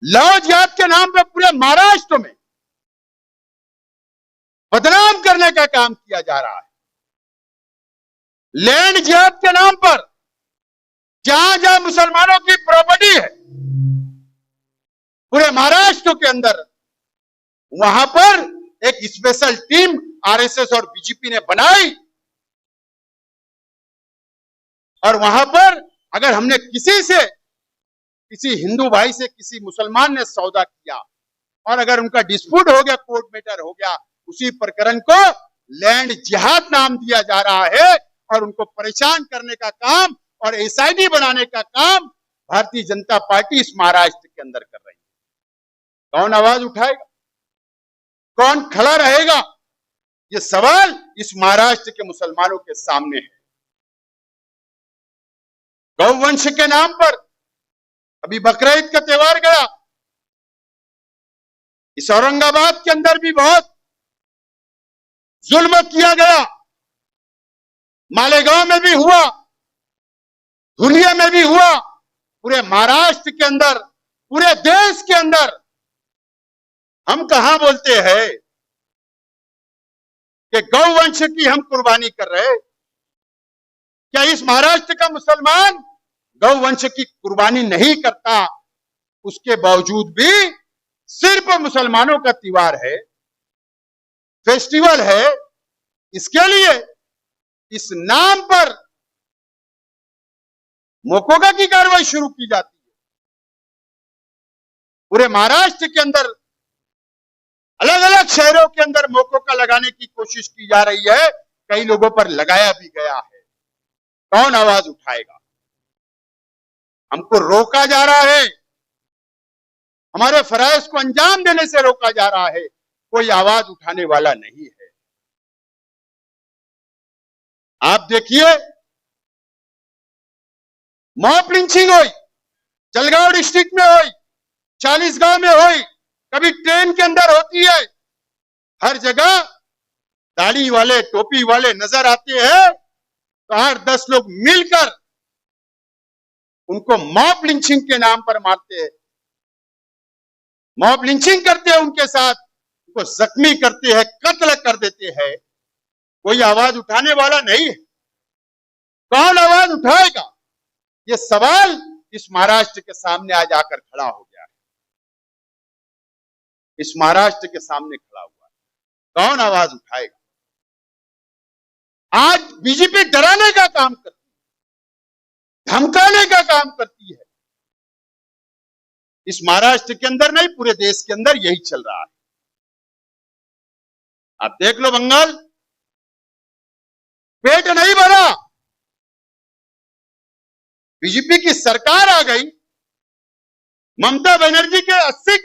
लव जिहाद के नाम पर पूरे महाराष्ट्र में बदनाम करने का काम किया जा रहा है। लैंड जिहाद के नाम पर जहां जहां मुसलमानों की प्रॉपर्टी है पूरे महाराष्ट्र के अंदर, वहां पर एक स्पेशल टीम आरएसएस और बीजेपी ने बनाई। और वहां पर अगर हमने किसी हिंदू भाई से किसी मुसलमान ने सौदा किया और अगर उनका डिस्प्यूट हो गया, कोर्ट मैटर हो गया, उसी प्रकरण को लैंड जिहाद नाम दिया जा रहा है। और उनको परेशान करने का काम और एसआईटी बनाने का काम भारतीय जनता पार्टी इस महाराष्ट्र के अंदर कर रही है। कौन आवाज उठाएगा, कौन खड़ा रहेगा, ये सवाल इस महाराष्ट्र के मुसलमानों के सामने है। गौवंश के नाम पर अभी बकरीद का त्योहार गया, इस औरंगाबाद के अंदर भी बहुत जुल्म किया गया। मालेगांव में भी हुआ, धुलिया में भी हुआ, पूरे महाराष्ट्र के अंदर, पूरे देश के अंदर। हम कहां बोलते हैं कि गौवंश की हम कुर्बानी कर रहे हैं? क्या इस महाराष्ट्र का मुसलमान गौवंश की कुर्बानी नहीं करता? उसके बावजूद भी सिर्फ मुसलमानों का त्योहार है, फेस्टिवल है, इसके लिए इस नाम पर मोकोगा की कार्रवाई शुरू की जाती है। पूरे महाराष्ट्र के अंदर अलग अलग शहरों के अंदर मौकों का लगाने की कोशिश की जा रही है, कई लोगों पर लगाया भी गया है। कौन आवाज उठाएगा? हमको रोका जा रहा है, हमारे फराइज को अंजाम देने से रोका जा रहा है, कोई आवाज उठाने वाला नहीं है। आप देखिए, मॉब लिंचिंग हुई, जलगांव डिस्ट्रिक्ट में हुई, चालीसगांव में हुई, कभी ट्रेन के अंदर होती है। हर जगह दाढ़ी वाले, टोपी वाले नजर आते हैं तो 8-10 लोग मिलकर उनको मॉब लिंचिंग के नाम पर मारते हैं, मॉब लिंचिंग करते हैं, उनके साथ उनको जख्मी करते हैं, कत्ल कर देते हैं। कोई आवाज उठाने वाला नहीं है। कौन आवाज उठाएगा? ये सवाल इस महाराष्ट्र के सामने आज आकर खड़ा हो गया है। इस महाराष्ट्र के सामने खड़ा हुआ है। कौन आवाज उठाएगा? आज बीजेपी डराने का काम करती है, धमकाने का काम करती है। इस महाराष्ट्र के अंदर नहीं, पूरे देश के अंदर यही चल रहा है। आप देख लो, बंगाल पेट नहीं भरा, बीजेपी की सरकार आ गई, ममता बनर्जी के 80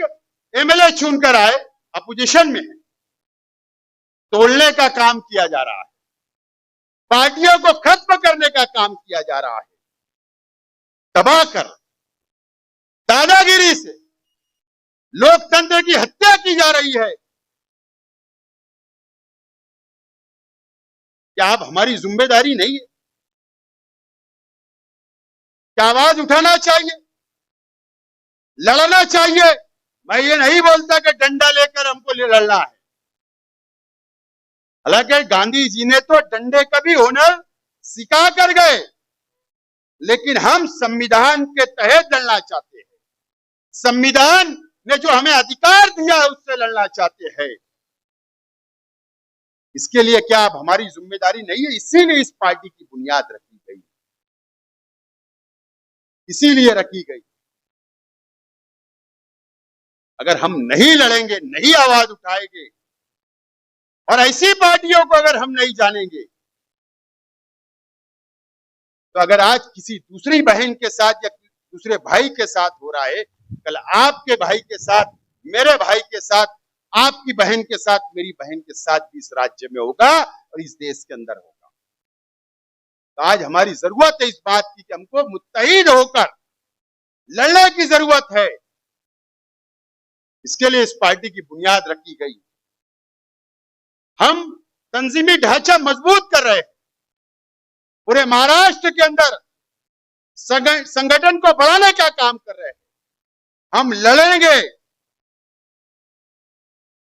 एमएलए चुनकर आए, अपोजिशन में है, तोड़ने का काम किया जा रहा है, पार्टियों को खत्म करने का काम किया जा रहा है, तबाह कर दादागिरी से लोकतंत्र की हत्या की जा रही है। क्या अब हमारी जिम्मेदारी नहीं है? क्या आवाज उठाना चाहिए, लड़ना चाहिए? मैं ये नहीं बोलता कि डंडा लेकर हमको लड़ना है। हालांकि गांधी जी ने तो डंडे का भी हुनर सिखा कर गए, लेकिन हम संविधान के तहत लड़ना चाहते हैं। संविधान ने जो हमें अधिकार दिया है उससे लड़ना चाहते हैं। इसके लिए क्या अब हमारी जिम्मेदारी नहीं है? इसीलिए इस पार्टी की बुनियाद रखी गई, इसीलिए रखी गई। अगर हम नहीं लड़ेंगे, नहीं आवाज उठाएंगे और ऐसी पार्टियों को अगर हम नहीं जानेंगे, तो अगर आज किसी दूसरी बहन के साथ या दूसरे भाई के साथ हो रहा है, कल आपके भाई के साथ, मेरे भाई के साथ, आपकी बहन के साथ, मेरी बहन के साथ भी इस राज्य में होगा और इस देश के अंदर होगा। तो आज हमारी जरूरत है इस बात की कि हमको मुत्तहिद होकर लड़ने की जरूरत है। इसके लिए इस पार्टी की बुनियाद रखी गई। हम तंजीमी ढांचा मजबूत कर रहे हैं, पूरे महाराष्ट्र के अंदर संगठन को बढ़ाने का काम कर रहे हैं। हम लड़ेंगे।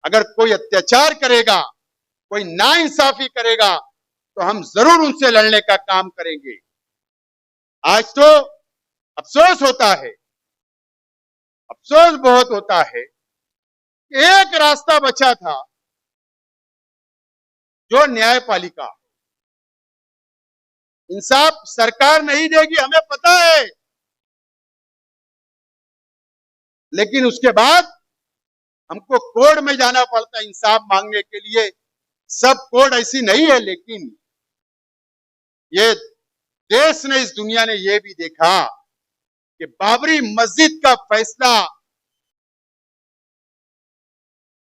अगर कोई अत्याचार करेगा, कोई नाइंसाफी करेगा, तो हम जरूर उनसे लड़ने का काम करेंगे। आज तो अफसोस होता है, अफसोस बहुत होता है, एक रास्ता बचा था जो न्यायपालिका। इंसाफ सरकार नहीं देगी, हमें पता है, लेकिन उसके बाद हमको कोर्ट में जाना पड़ता है इंसाफ मांगने के लिए। सब कोर्ट ऐसी नहीं है, लेकिन ये देश ने, इस दुनिया ने ये भी देखा कि बाबरी मस्जिद का फैसला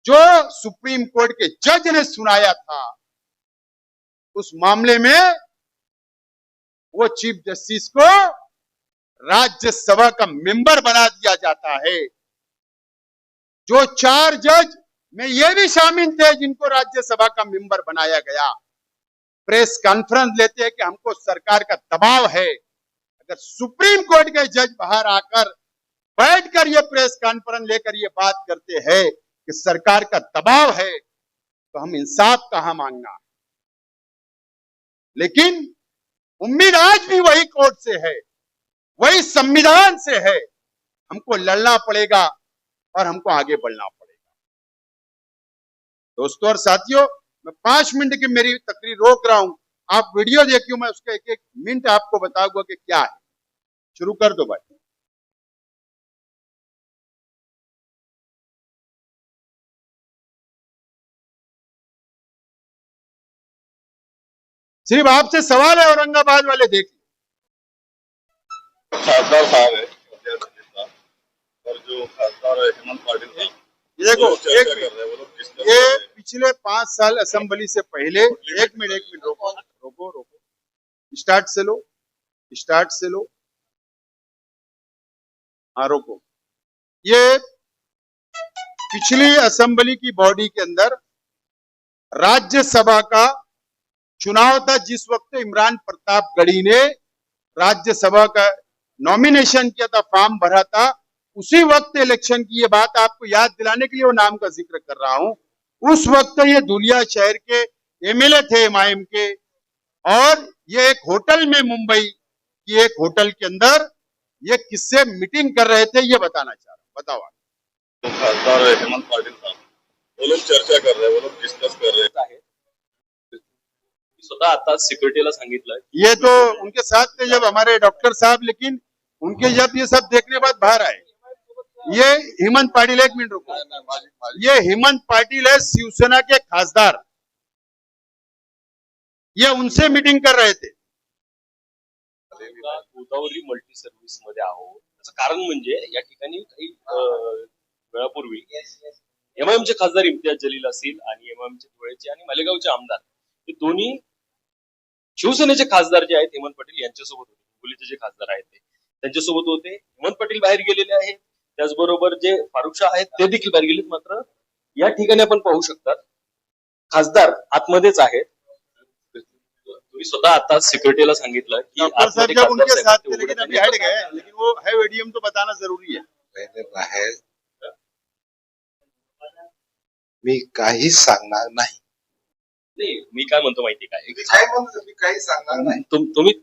जो सुप्रीम कोर्ट के जज ने सुनाया था, उस मामले में वो चीफ जस्टिस को राज्यसभा का मेंबर बना दिया जाता है। जो 4 जज में ये भी शामिल थे जिनको राज्यसभा का मेंबर बनाया गया, प्रेस कॉन्फ्रेंस लेते हैं कि हमको सरकार का दबाव है। अगर सुप्रीम कोर्ट के जज बाहर आकर बैठकर ये प्रेस कॉन्फ्रेंस लेकर ये बात करते हैं कि सरकार का दबाव है, तो हम इंसाफ कहां मांगना। लेकिन उम्मीद आज भी वही कोर्ट से है, वही संविधान से है। हमको लड़ना पड़ेगा और हमको आगे बढ़ना पड़ेगा। दोस्तों और साथियों, मैं 5 मिनट की मेरी तकरीर रोक रहा हूं। आप वीडियो देखिए, मैं उसका एक मिनट आपको बताऊंगा कि क्या है। शुरू कर दो भाई। सिर्फ आपसे सवाल है, औरंगाबाद वाले देख लो। खासदार साहब है और जो खासदार है हेमंत पाटिल साहब, ये देखो वो चर्चा एक कर मिनट, रहे हैं, वो लोग डिस्कस कर ये रहे हैं। पिछले 5 साल असेंबली से पहले, एक मिनट रोको, स्टार्ट से लो, हाँ रोको। ये पिछली असेंबली की बॉडी के अंदर राज्यसभा का चुनाव था, जिस वक्त इमरान प्रतापगढ़ी ने राज्यसभा का नॉमिनेशन किया था, फॉर्म भरा था, उसी वक्त इलेक्शन की ये बात आपको याद दिलाने के लिए वो नाम का जिक्र कर रहा हूं। उस वक्त ये धुलिया शहर के एमएलए थे एमआईएम के, और ये एक होटल में, मुंबई की एक होटल के अंदर ये किससे मीटिंग कर रहे थे, ये बताना चाह रहा हूं। बताओ आप। जो खासदार है हेमंत पाटिल साहब, वो लोग चर्चा कर रहे हैं, वो लोग डिस्कस कर रहे हैं। स्वतः आता सिक्युरिटीला सांगितलं ये तो उनके साथ थे जब हमारे डॉक्टर साहब, लेकिन उनके जब ये सब देखने बाद बाहर आए। ये हेमंत पाटिल, एक मिनट रुको, ये हेमंत पाटिल है शिवसेना के खासदार, ये उनसे मीटिंग कर रहे थे। गोदावरी मल्टी सर्व्हिस मध्ये आहोत. त्याचं कारण म्हणजे या ठिकाणी काही वेळापूर्वी एमआयएमचे खासदार इम्तियाज जलील असतील आणि एमआयएमचे धुळेचे आणि मालेगावचे आमदार हे दोन्ही शिवसेनेचे खासदार जे आहेत हेमंत पाटील यांच्यासोबत होते. हिंगोलीचे जे खासदार आहेत ते त्यांच्यासोबत होते. हेमंत पाटील बाहेर गेलेले आहेत, त्याचबरोबर जे फारुख शाह आहेत ते देखील बाहेर गेलेत. मात्र या ठिकाणी आपण पाहू शकतात खासदार आतमध्येच आहेत. तुम्ही स्वतः आता सिक्युरिटीला सांगितलं की डॉक्टर साहब जब उनके साथ थे, लेकिन अभी हट गए, लेकिन वो है वीडियम तो बताना जरूरी है। पहिले बाहेर मी काहीच सांगणार नाही. नाही, मी काय म्हणतो माहिती काय, मी काय म्हणतो, मी काही सांगणार नाही. तुम्ही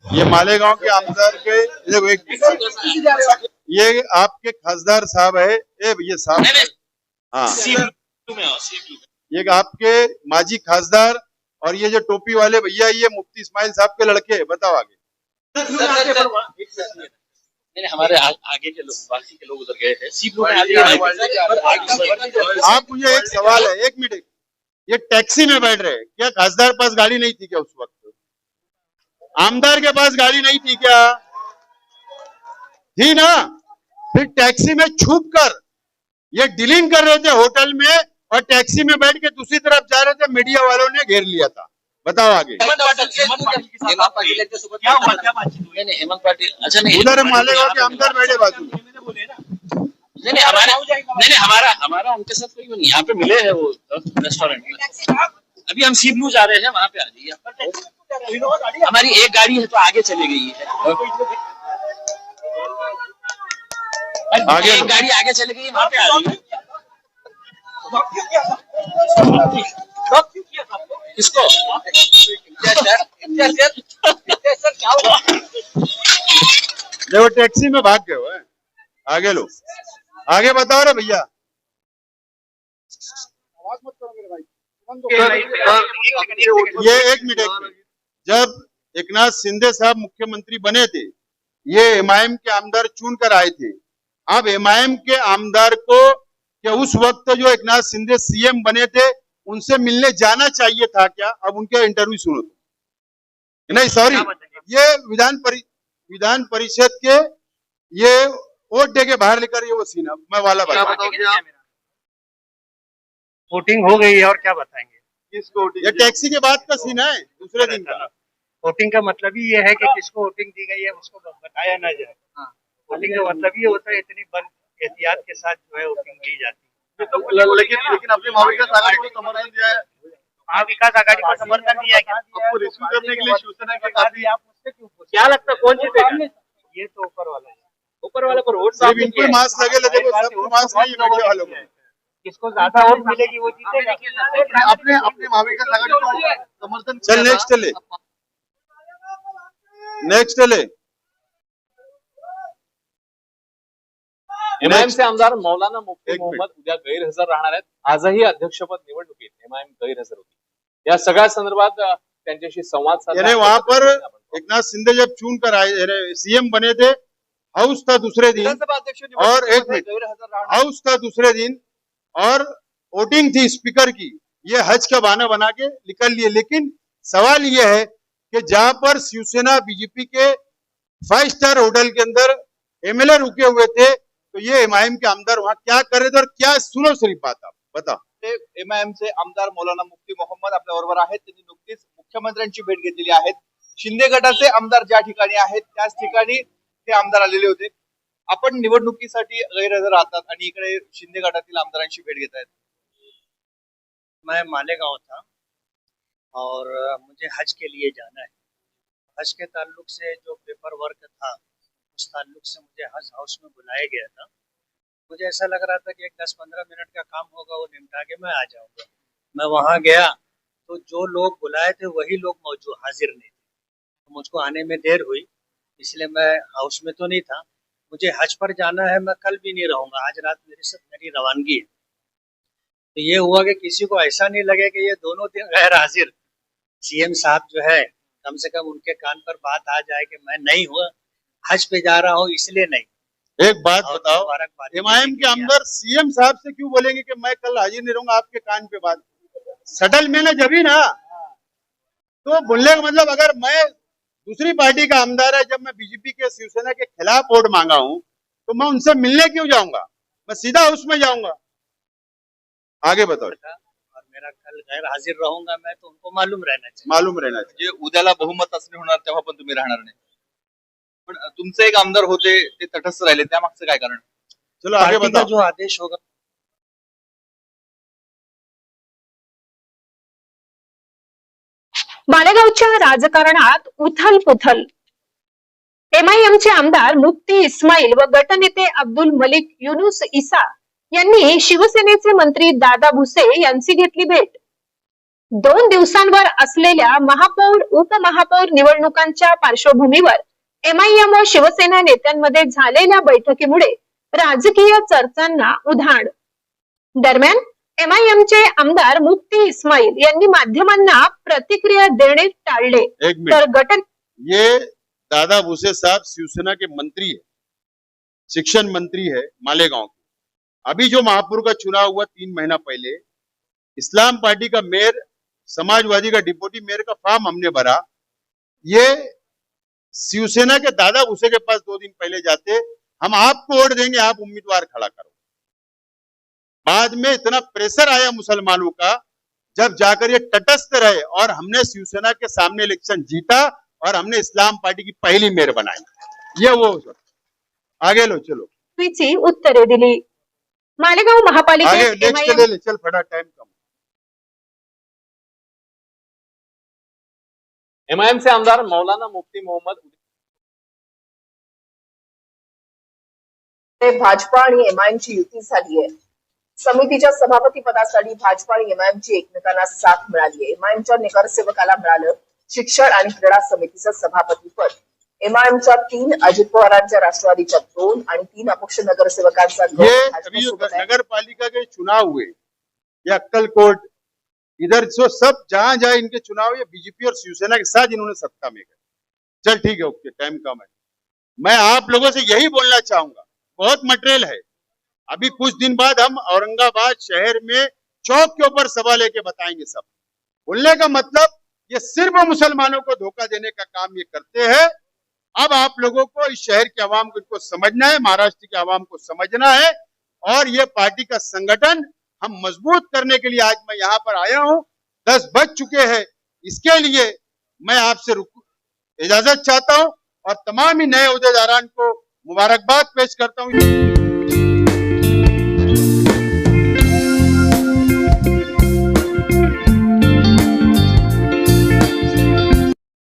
ये मालेगांव के आमदार के, देखो एक, ये आपके खासदार साहब है, ये साहब, हाँ, ये आपके माजी खासदार, और ये जो टोपी वाले भैया, ये मुफ्ती इस्माइल साहब के लड़के हैं। बताओ आगे। नहीं, हमारे आगे के लोग, बाकी के लोग उधर गए थे। आप, मुझे एक सवाल है, एक मिनट, ये टैक्सी में बैठ रहे, क्या खासदार पास गाड़ी नहीं थी क्या उस वक्त? आमदार के पास गाड़ी नहीं थी क्या? थी ना? फिर टैक्सी में छुप कर ये डीलिंग कर रहे थे होटल में, और टैक्सी में बैठ के दूसरी तरफ जा रहे थे, मीडिया वालों ने घेर लिया था। बताओ आगे। हेमंत पाटिल, अच्छा नहीं, उधर मालेगांव के आमदार बैठे बाजू में। नहीं, हमारा उनके साथ कोई नहीं, यहाँ पे मिले हैं वो रेस्टोरेंट में। अभी हम सी ब्लू जा रहे हैं, वहाँ पे आ जाइए। हमारी एक गाड़ी है तो आगे चली गई है, आगे एक गाड़ी आगे चली गई, वहाँ पे आ जाइए। किसको? देखो टैक्सी में भाग गए हो, आगे लो, आगे बताओ रे भैया। ये एक मिनट, जब एकनाथ शिंदे साहब मुख्यमंत्री बने थे, ये एमआईएम के आमदार चुन कर आए थे। अब एमआईएम के आमदार को क्या उस वक्त जो एकनाथ शिंदे सीएम बने थे उनसे मिलने जाना चाहिए था क्या? अब उनके इंटरव्यू सुनो तो। नहीं सॉरी, ये विधान परिषद के ये वोट दे के बाहर लेकर ये वो सीन, मैं वाला बात, वोटिंग हो गई है और क्या बताएंगे? किसको? ये टैक्सी के बाद का सीन है, दूसरे दिन का। वोटिंग का मतलब ही ये है कि किसको वोटिंग दी गई है उसको बताया ना जाए। वोटिंग का मतलब ये होता है इतनी बल एहतियात के साथ जो है वोटिंग की जाती है। लेकिन अपने महाविकास आघाड़ी को समर्थन दिया है, महाविकास आघाड़ी को समर्थन दिया है। आपको रिसीव करने के लिए शिवसेना के काफी, आप मुझसे क्यों पूछ? क्या लगता है कौन जीतेगा? ये तो ऊपर वाला है, ऊपर वाले पर वोट सिर्फ इनको मास्क लगे, देखो सबको मास्क नहीं है मीडिया वालों को। किसको ज्यादा वोट मिलेगी वो जीतेगा। अपने महाविकास आघाड़ी को समर्थन। चल नेक्स्ट ले। एमआयएमचे आमदार मौलाना मुफ्ती एक मोहम्मद उद्या गैरहजर राहणार आहेत. आजही अध्यक्षपद निवडणुकीत एमआयएम गैरहजर होती. या सगळ्या संदर्भात त्यांच्याशी संवाद साधला. वहां पर एकनाथ शिंदे जब चुन कर आए, सीएम बने थे, हाउस था दूसरे दिन, और एक मिनट, हाउस था दूसरे दिन, और वोटिंग थी स्पीकर की, ये हज का बहाना बना के निकल लिए। लेकिन सवाल ये है कि जहां पर शिवसेना बीजेपी के 5 स्टार होटल के अंदर एमएलए रुके हुए थे, तो ये एमआईएम के आमदार वहां क्या कर रहे थे और क्या सुनो शरीफ बात आप बता। एमआयएमचे आमदार मौलाना मुफ्ती मोहम्मद आपल्याबरोबर आहेत. त्यांनी नुकतीच मुख्यमंत्र्यांची भेट घेतलेली आहे. शिंदे गटाचे आमदार ज्या ठिकाणी आहेत त्याच ठिकाणी ते आमदार आलेले होते. आपण निवडणुकीसाठी गैरहजर राहतात आणि इकडे शिंदे गटातील आमदारांची भेट घेत आहेत. मैं मालेगांव था और मुझे हज के लिए जाना है. हज के ताल्लुक से जो पेपर वर्क था उस ताल्लुक से मुझे हज हाउस में बुलाया गया था. मुझे ऐसा लग रहा था कि एक 10-15 मिनट का काम होगा, वो निपटा के मैं आ जाऊंगा. मैं वहां गया तो जो लोग बुलाए थे वही लोग मौजूद हाजिर नहीं थे. तो मुझको आने में देर हुई, इसलिए मैं हाउस में तो नहीं था. मुझे हज पर जाना है, मैं कल भी नहीं रहूंगा. आज रात मेरी रवानगी है. तो ये हुआ कि किसी को ऐसा नहीं लगे कि ये दोनों दिन गैर हाजिर सीएम साहब जो है, कम से कम उनके कान पर बात आ जाए कि मैं नहीं हुआ, हज पे जा रहा हूँ इसलिए नहीं. एक बात बताओ, एमआईएम के आमदार सीएम साहब से क्यों बोलेंगे कि मैं कल हाजिर नहीं रहूंगा? आपके कान पे बात सटल में ना जब ही ना, तो बोलने का मतलब अगर मैं दूसरी पार्टी का आमदार है, जब मैं बीजेपी के शिवसेना के खिलाफ वोट मांगा हूं, तो मैं उनसे मिलने क्यों जाऊंगा? मैं सीधा उसमें जाऊंगा. आगे बताओ. और मेरा कल गैर हाजिर रहूंगा मैं, तो उनको मालूम रहना चाहिए. मालूम रहना चाहिए. जे उद्याला बहुमत चाचणी होणार तेव्हा पण तुम्ही राहणार नाही. पण तुमचे एक आमदार होते ते तटस्थ राहिले, त्यामागचं काय कारण? चलो आगे पार्टी का बताओ. जो आदेश होगा. मालेगावच्या राजकारणात उथल पुथल. एमआयएमचे आमदार मुफ्ती इस्माईल व गटनेते अब्दुल मलिक युनुस इसा यांनी शिवसेनेचे मंत्री दादा भुसे यांची घेतली भेट. 2 दिवसांवर असलेल्या महापौर उपमहापौर निवडणुकांच्या पार्श्वभूमीवर एमआयएम व शिवसेना नेत्यांमध्ये झालेल्या बैठकीमुळे राजकीय चर्चांना उधाण. दरम्यान एमआयएमचे आमदार मुफ्ती इस्माईल यांनी माध्यमांना प्रतिक्रिया देणे टाळले. तर गट ये दादा भूसे साहब शिवसेना के मंत्री है, शिक्षण मंत्री है मालेगांव के. अभी जो महापौर का चुनाव हुआ 3 महीना पहले, इस्लाम पार्टी का मेयर, समाजवादी का डिप्टी मेयर का फॉर्म हमने भरा. ये शिवसेना के दादा भूसे के पास 2 दिन पहले जाते, हम आपको वोट देंगे, आप उम्मीदवार खड़ा करो. बाद में इतना प्रेशर आया मुसलमानों का, जब जाकर ये तटस्थ रहे और हमने शिवसेना के सामने इलेक्शन जीता और हमने इस्लाम पार्टी की पहली मेयर बनाई. ये वो आगे लो. चलो उत्तरे दिली. मालेगाव महापालिकेत नेक्स्ट ले चल फटा, टाइम कम. एमआयएमचे आमदार मौलाना मुफ्ती मोहम्मद भाजपा आणि एमआयएमची युती झाली आहे. समितीच्या सभापती पदासाठी भाजपा आणि एमआयएमची एकमेकांना साथ मिळाली आहे. एमआयएमच्या नगरसेवकाला मिळालं शिक्षण आणि क्रीडा समितीचं सभापतीपद. एमआयएमच्या 3, अजित पवारांच्या राष्ट्रवादीच्या 2 आणि 3 अपक्ष नगरसेवकांचा नगर पालिका के चुनाव हुए, या अक्कलकोट, इधर जो सब जहां जहां इनके चुनाव हुए, बीजेपी और शिवसेना के साथ इन्होंने सत्ता में गए. चल ठीक है, ओके, टाइम कम है. मैं आप लोगों से यही बोलना चाहूंगा, बहुत मटेरियल है. अभी कुछ दिन बाद हम औरंगाबाद शहर में चौक के ऊपर सभा लेके बताएंगे सब. बोलने का मतलब ये सिर्फ मुसलमानों को धोखा देने का काम ये करते हैं. अब आप लोगों को, इस शहर के आवाम को इनको समझना है, महाराष्ट्र के आवाम को समझना है, और ये पार्टी का संगठन हम मजबूत करने के लिए आज मैं यहाँ पर आया हूँ. 10 बज चुके हैं. इसके लिए मैं आपसे इजाजत चाहता हूँ और तमाम ही नए उहदेदारान को मुबारकबाद पेश करता हूँ.